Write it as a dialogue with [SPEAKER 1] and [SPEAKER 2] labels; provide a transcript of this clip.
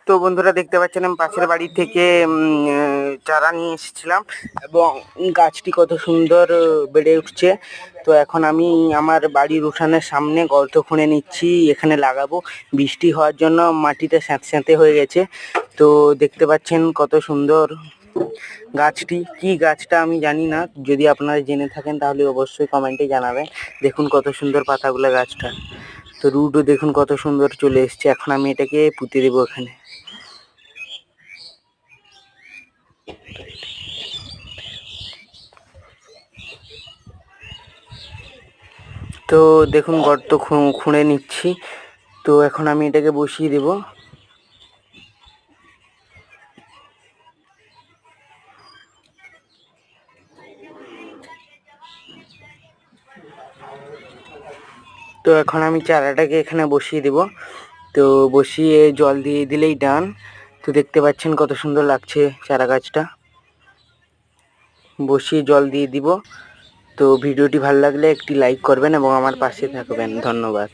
[SPEAKER 1] তো বন্ধুরা দেখতে পাচ্ছেন আমি পাশের বাড়ি থেকে চারা নিয়ে এসেছিলাম এবং গাছটি কত সুন্দর বেড়ে উঠছে। তো এখন আমি আমার বাড়ির উঠানের সামনে গর্ত খুঁড়ে নিচ্ছি, এখানে লাগাবো। বৃষ্টি হওয়ার জন্য মাটিতে স্যাঁতস্যাঁতে হয়ে গেছে। তো দেখতে পাচ্ছেন কত সুন্দর গাছটি। কি গাছটা আমি জানি না, যদি আপনারা জেনে থাকেন তাহলে অবশ্যই কমেন্টে জানাবেন। দেখুন কত সুন্দর পাতাগুলো গাছটা। তো রুটও দেখুন কত সুন্দর চলে এসছে। এখন আমি এটাকে পুঁতে দেবো এখানে। তো দেখুন গর্ত খুঁড়ে নিচ্ছি। তো এখন আমি এটাকে বসিয়ে দেব। তো এখন আমি চারাটাকে এখানে বসিয়ে দেব। তো বসিয়ে জল দিয়ে দিলেই ডান। তো দেখতে পাচ্ছেন কত সুন্দর লাগছে চারা গাছটা। বসিয়ে জল দিয়ে দিব। তো ভিডিওটি ভালো লাগলে একটি লাইক করবেন এবং আমার পাশে থাকবেন। ধন্যবাদ।